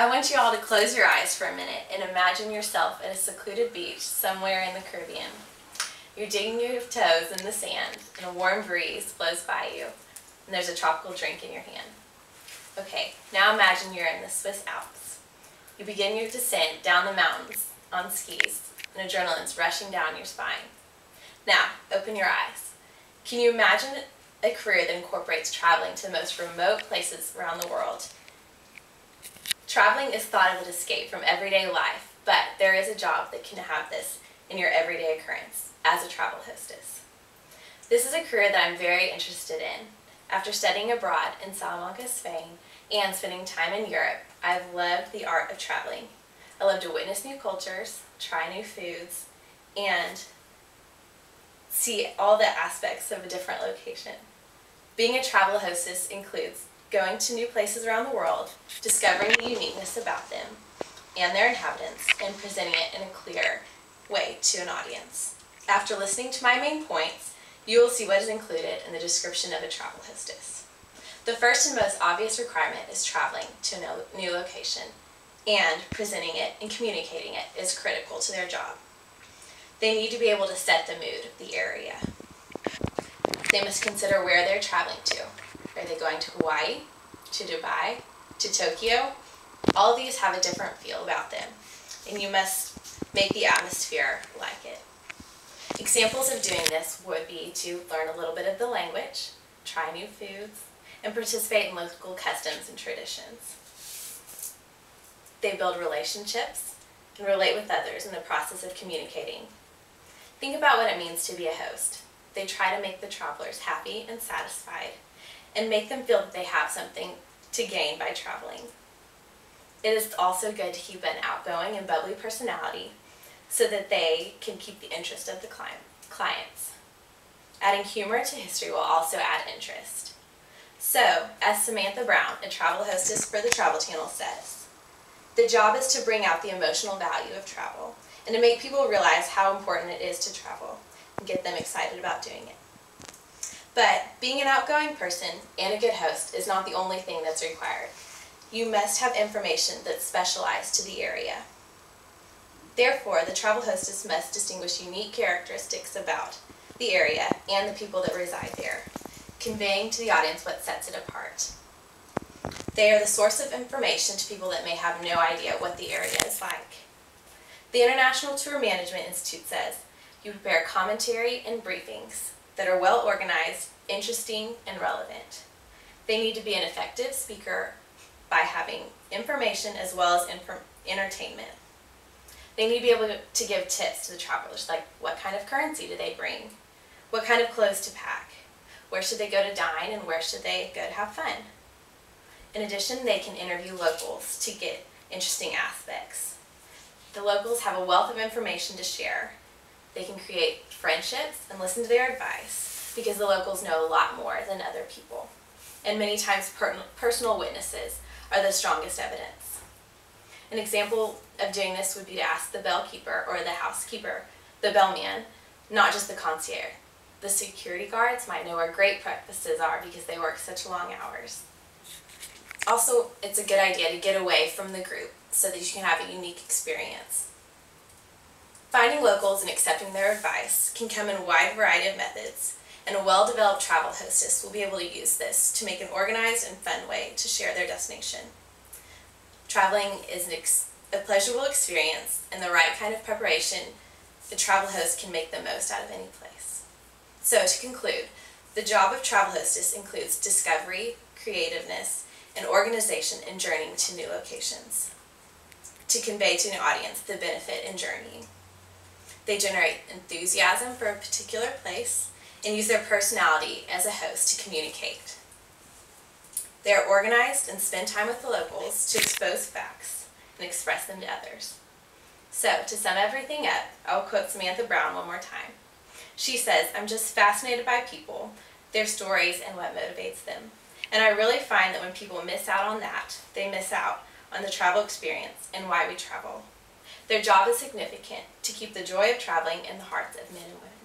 I want you all to close your eyes for a minute and imagine yourself at a secluded beach somewhere in the Caribbean. You're digging your toes in the sand and a warm breeze blows by you and there's a tropical drink in your hand. Okay, now imagine you're in the Swiss Alps. You begin your descent down the mountains on skis and adrenaline's rushing down your spine. Now, open your eyes. Can you imagine a career that incorporates traveling to the most remote places around the world? Traveling is thought of as an escape from everyday life, but there is a job that can have this in your everyday occurrence, as a travel hostess. This is a career that I'm very interested in. After studying abroad in Salamanca, Spain, and spending time in Europe, I've loved the art of traveling. I love to witness new cultures, try new foods, and see all the aspects of a different location. Being a travel hostess includes going to new places around the world, discovering the uniqueness about them and their inhabitants, and presenting it in a clear way to an audience. After listening to my main points, you will see what is included in the description of a travel hostess. The first and most obvious requirement is traveling to a new location, and presenting it and communicating it is critical to their job. They need to be able to set the mood of the area. They must consider where they're traveling to. Are they going to Hawaii, to Dubai, to Tokyo? All of these have a different feel about them, and you must make the atmosphere like it. Examples of doing this would be to learn a little bit of the language, try new foods, and participate in local customs and traditions. They build relationships and relate with others in the process of communicating. Think about what it means to be a host. They try to make the travelers happy and satisfied, and make them feel that they have something to gain by traveling. It is also good to keep an outgoing and bubbly personality so that they can keep the interest of the clients. Adding humor to history will also add interest. So, as Samantha Brown, a travel hostess for the Travel Channel, says, the job is to bring out the emotional value of travel and to make people realize how important it is to travel and get them excited about doing it. But being an outgoing person and a good host is not the only thing that's required. You must have information that's specialized to the area. Therefore, the travel hostess must distinguish unique characteristics about the area and the people that reside there, conveying to the audience what sets it apart. They are the source of information to people that may have no idea what the area is like. The International Tour Management Institute says you prepare commentary and briefings that are well organized, interesting, and relevant. They need to be an effective speaker by having information as well as entertainment. They need to be able to give tips to the travelers, like what kind of currency do they bring, what kind of clothes to pack, where should they go to dine, and where should they go to have fun. In addition, they can interview locals to get interesting aspects. The locals have a wealth of information to share. They can create friendships and listen to their advice because the locals know a lot more than other people. And many times personal witnesses are the strongest evidence. An example of doing this would be to ask the bellkeeper or the housekeeper, the bellman, not just the concierge. The security guards might know where great breakfasts are because they work such long hours. Also, it's a good idea to get away from the group so that you can have a unique experience. Finding locals and accepting their advice can come in a wide variety of methods, and a well-developed travel hostess will be able to use this to make an organized and fun way to share their destination. Traveling is a pleasurable experience, and the right kind of preparation, the travel host can make the most out of any place. So to conclude, the job of travel hostess includes discovery, creativeness, and organization in journeying to new locations to convey to an audience the benefit in journeying. They generate enthusiasm for a particular place and use their personality as a host to communicate. They are organized and spend time with the locals to expose facts and express them to others. So, to sum everything up, I will quote Samantha Brown one more time. She says, "I'm just fascinated by people, their stories, and what motivates them. And I really find that when people miss out on that, they miss out on the travel experience and why we travel. Their job is significant to keep the joy of traveling in the hearts of men and women."